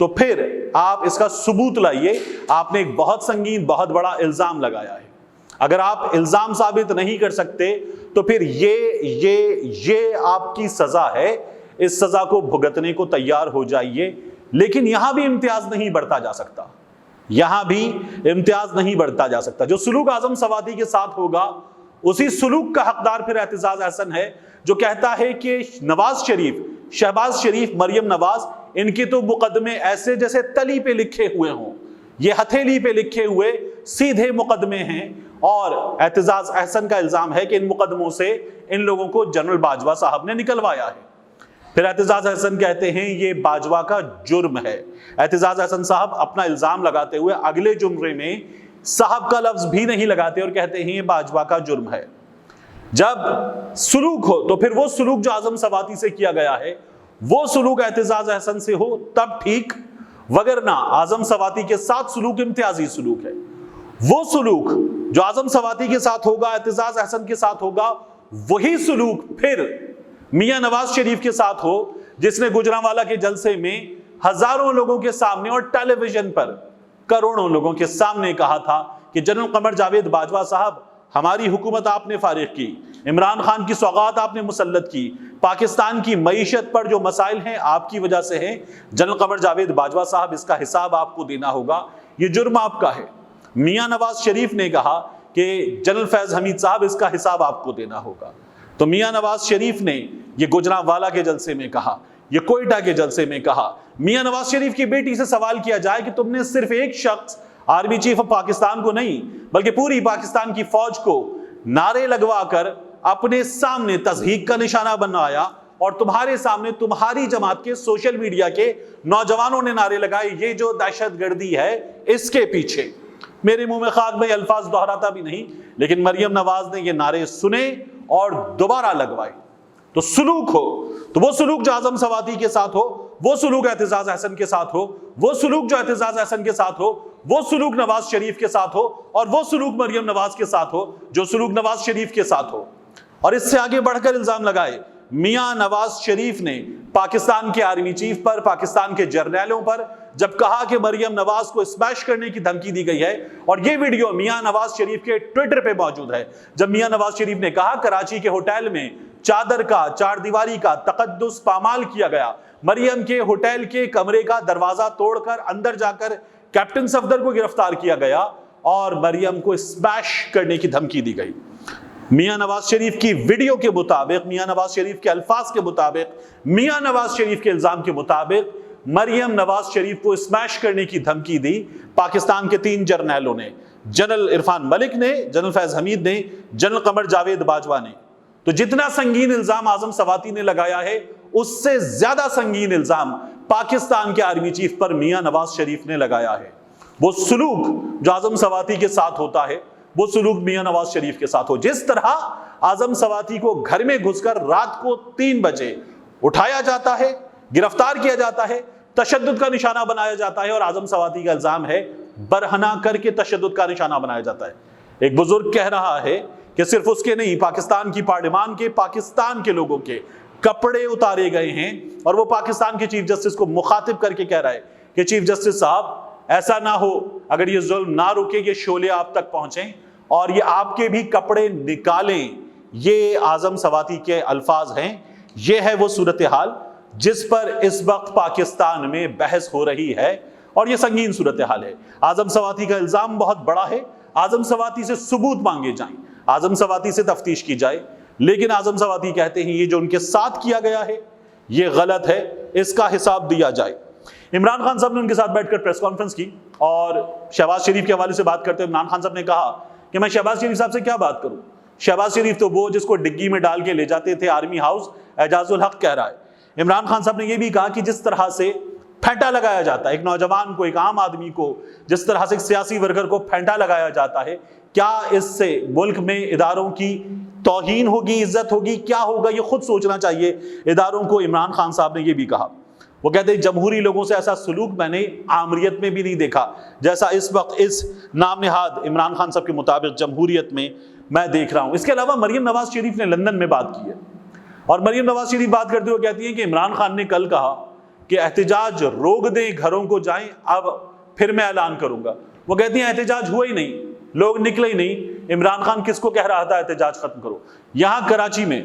تو پھر آپ اس کا ثبوت لائیے. آپ نے ایک بہت سنگین بہت بڑا الزام لگایا ہے. اگر آپ الزام ثابت نہیں کر سکتے تو پھر یہ آپ کی سزا ہے. اس سزا کو بھگتنے کو تیار ہو جائیے. لیکن یہاں بھی امتیاز نہیں بڑھتا جا سکتا. یہاں بھی امتیاز نہیں بڑھتا جا سکتا. جو سلوک اعظم سواتی کے ساتھ ہوگا اسی سلوک کا حقدار پھر اعتزاز احسن ہے جو کہتا ہے کہ نواز شریف, شہباز شریف, مریم نواز, ان کے تو مقدمے ایسے جیسے تلی پہ لکھے ہوئے ہوں, یہ ہتھیلی پہ لکھے ہوئے سیدھے مقدمے ہیں. اور اعتزاز احسن کا الزام ہے کہ ان مقدموں سے ان لوگوں کو جنرل باجوہ صاحب نے نکلوایا ہے. پھر اعتزاز احسن کہتے ہیں یہ باجوہ کا جرم ہے. اعتزاز احسن صاحب اپنا الزام لگاتے ہوئے اگلے جملے میں صاحب کا لفظ بھی نہیں لگاتے اور کہتے ہیں یہ باجوہ کا جرم ہے. جب سلوک ہو تو پھر وہ سلوک جو اعظم سواتی سے کیا گیا ہے وہ سلوک اعتزاز احسن سے ہو تب ٹھیک, وگرنہ اعظم سواتی کے ساتھ سلوک امتیازی سلوک ہے. وہ سلوک جو اعظم سواتی کے ساتھ ہوگا, اعتزاز احسن کے ساتھ ہوگا, وہی سلوک پھر میاں نواز شریف کے ساتھ ہو جس نے گجرانوالہ کے جلسے میں ہزاروں لوگوں کے سامنے اور ٹیلی ویژن پر کروڑوں لوگوں کے سامنے کہا تھا کہ جنرل قمر جاوید باجوہ صاحب ہماری حکومت آپ نے فارغ کی, عمران خان کی سوغات آپ نے مسلط کی, پاکستان کی معیشت پر جو مسائل ہیں آپ کی وجہ سے ہیں, جنرل قمر جاوید باجوہ صاحب اس کا حساب آپ کو دینا ہوگا, یہ جرم آپ کا ہے. میاں نواز شریف نے کہا کہ جنرل فیض حمید صاحب اس کا حساب آپ کو دینا ہوگا. تو میاں نواز شریف نے یہ گجرانوالہ کے جلسے میں کہا, یہ کوئٹہ کے جلسے میں کہا. میاں نواز شریف کی بیٹی سے سوال کیا جائے کہ تم نے صرف ایک شخص آرمی چیف آف پاکستان کو نہیں بلکہ پوری پاکستان کی فوج کو نعرے لگوا کر اپنے سامنے تضحیک کا نشانہ بنایا اور تمہارے سامنے تمہاری جماعت کے سوشل میڈیا کے نوجوانوں نے نعرے لگائے یہ جو دہشت گردی ہے اس کے پیچھے. میرے منہ میں خاک, میں الفاظ دہراتا بھی نہیں, لیکن مریم نواز نے یہ نعرے سنے اور دوبارہ لگوائے. تو سلوک ہو تو وہ سلوک جو اعظم سواتی کے ساتھ ہو, وہ سلوک اعتزاز احسن کے ساتھ ہو, وہ سلوک جو اعتزاز احسن کے ساتھ ہو, وہ سلوک نواز شریف کے ساتھ ہو, اور وہ سلوک مریم نواز کے ساتھ ہو جو سلوک نواز شریف کے ساتھ ہو. اور اس سے آگے بڑھ کر الزام لگائے میاں نواز شریف نے پاکستان کے آرمی چیف پر, پاکستان کے جرنیلوں پر جب کہا کہ مریم نواز کو اسمیش کرنے کی دھمکی دی گئی ہے, اور یہ ویڈیو میاں نواز شریف کے ٹویٹر پہ موجود ہے, جب میاں نواز شریف نے کہا کراچی کے ہوٹل میں چادر کا, چار دیواری کا تقدس پامال کیا گیا, مریم کے ہوٹل کے کمرے کا دروازہ توڑ کر اندر جا کر کیپٹن صفدر کو گرفتار کیا گیا اور مریم کو اسمیش کرنے کی دھمکی دی گئی. میاں نواز شریف کی ویڈیو کے مطابق, میاں نواز شریف کے الفاظ کے مطابق, میاں نواز شریف کے الزام کے مطابق مریم نواز شریف کو اسمیش کرنے کی دھمکی دی پاکستان کے 3 جرنیلوں نے, جنرل عرفان ملک نے, جنرل فیض حمید نے, جنرل قمر جاوید باجوہ نے. تو جتنا سنگین الزام اعظم سواتی نے لگایا ہے اس سے زیادہ سنگین الزام پاکستان کے آرمی چیف پر میاں نواز شریف نے لگایا ہے. وہ سلوک جو اعظم سواتی کے ساتھ ہوتا ہے وہ سلوک میاں نواز شریف کے ساتھ ہو. جس طرح اعظم سواتی کو گھر میں گھس کر رات کو 3 بجے اٹھایا جاتا ہے, گرفتار کیا جاتا ہے, تشدد کا نشانہ بنایا جاتا ہے, اور اعظم سواتی کا الزام ہے برہنہ کر کے تشدد کا نشانہ بنایا جاتا ہے. ایک بزرگ کہہ رہا ہے کہ صرف اس کے نہیں, پاکستان کی پارلیمان کے, پاکستان کے لوگوں کے کپڑے اتارے گئے ہیں, اور وہ پاکستان کے چیف جسٹس کو مخاطب کر کے کہہ رہا ہے کہ چیف جسٹس صاحب ایسا نہ ہو, اگر یہ ظلم نہ رکے, یہ شعلے آپ تک پہنچیں اور یہ آپ کے بھی کپڑے نکالیں. یہ اعظم سواتی کے الفاظ ہیں. یہ ہے وہ صورتحال جس پر اس وقت پاکستان میں بحث ہو رہی ہے, اور یہ سنگین صورتحال ہے. اعظم سواتی کا الزام بہت بڑا ہے. اعظم سواتی سے ثبوت مانگے جائیں, اعظم سواتی سے تفتیش کی جائے, لیکن اعظم سواتی کہتے ہیں یہ جو ان کے ساتھ کیا گیا ہے یہ غلط ہے, اس کا حساب دیا جائے. عمران خان صاحب نے ان کے ساتھ بیٹھ کر پریس کانفرنس کی اور شہباز شریف کے حوالے سے بات کرتے ہوئے عمران خان صاحب نے کہا کہ میں شہباز شریف صاحب سے کیا بات کروں, شہباز شریف تو وہ جس کو ڈگی میں ڈال کے لے جاتے تھے آرمی ہاؤس, اعجاز الحق کہہ رہا ہے. عمران خان صاحب نے یہ بھی کہا کہ جس طرح سے پھینٹا لگایا جاتا ہے ایک نوجوان کو, ایک عام آدمی کو, جس طرح سے ایک سیاسی ورکر کو پھینٹا لگایا جاتا ہے, کیا اس سے ملک میں اداروں کی توہین ہوگی, عزت ہوگی, کیا ہوگا, یہ خود سوچنا چاہیے اداروں کو. عمران خان صاحب نے یہ بھی کہا, وہ کہتے ہیں جمہوری لوگوں سے ایسا سلوک میں نے آمریت میں بھی نہیں دیکھا جیسا اس وقت اس نام نہاد عمران خان صاحب کے مطابق جمہوریت میں میں دیکھ رہا ہوں. اس کے علاوہ مریم نواز شریف نے لندن میں بات کی ہے, اور مریم نواز شریف بات کرتے ہوئے کہتی ہیں کہ عمران خان نے کل کہا کہ احتجاج روک دیں, گھروں کو جائیں, اب پھر میں اعلان کروں گا. وہ کہتی ہیں احتجاج ہوا ہی نہیں, لوگ نکلے ہی نہیں. عمران خان کس کو کہہ رہا تھا احتجاج ختم کرو؟ یہاں کراچی میں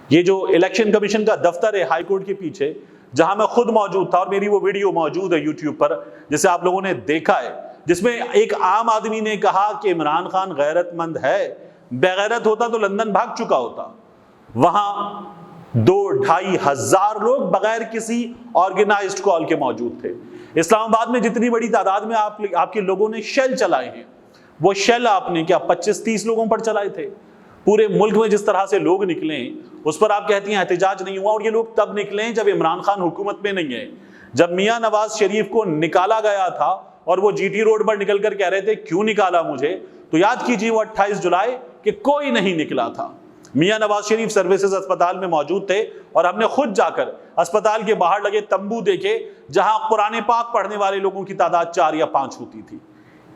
یہ جو الیکشن کمیشن کا دفتر ہے ہائی کورٹ کے پیچھے, جہاں میں خود موجود تھا, اور میری وہ ویڈیو موجود ہے یوٹیوب پر جسے آپ لوگوں نے دیکھا ہے, جس میں ایک عام آدمی نے کہا کہ عمران خان غیرت مند ہے, بغیرت ہوتا تو لندن بھاگ چکا ہوتا. وہاں 2-2.5 ہزار لوگ بغیر کسی آرگنائزڈ کال کے موجود تھے. اسلام آباد میں جتنی بڑی تعداد میں آپ کے لوگوں نے شیل چلائے ہیں, وہ شیل آپ نے کیا 25-30 لوگوں پر چلائے تھے؟ پورے ملک میں جس طرح سے لوگ نکلے ہیں اس پر آپ کہتی ہیں احتجاج نہیں ہوا. اور یہ لوگ تب نکلے ہیں جب عمران خان حکومت میں نہیں ہے. جب میاں نواز شریف کو نکالا گیا تھا اور وہ جی ٹی روڈ پر نکل کر کہہ رہے تھے کیوں نکالا مجھے, تو یاد کیجیے وہ 28 جولائی کہ کوئی نہیں نکلا تھا. میاں نواز شریف سروسز اسپتال میں موجود تھے, اور ہم نے خود جا کر اسپتال کے باہر لگے تمبو دیکھے جہاں قرآن پاک پڑھنے والے لوگوں کی تعداد 4 یا 5 ہوتی تھی.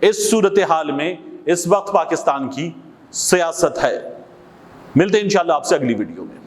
اس صورتحال میں اس وقت پاکستان کی سیاست ہے. ملتے ہیں انشاءاللہ آپ سے اگلی ویڈیو میں.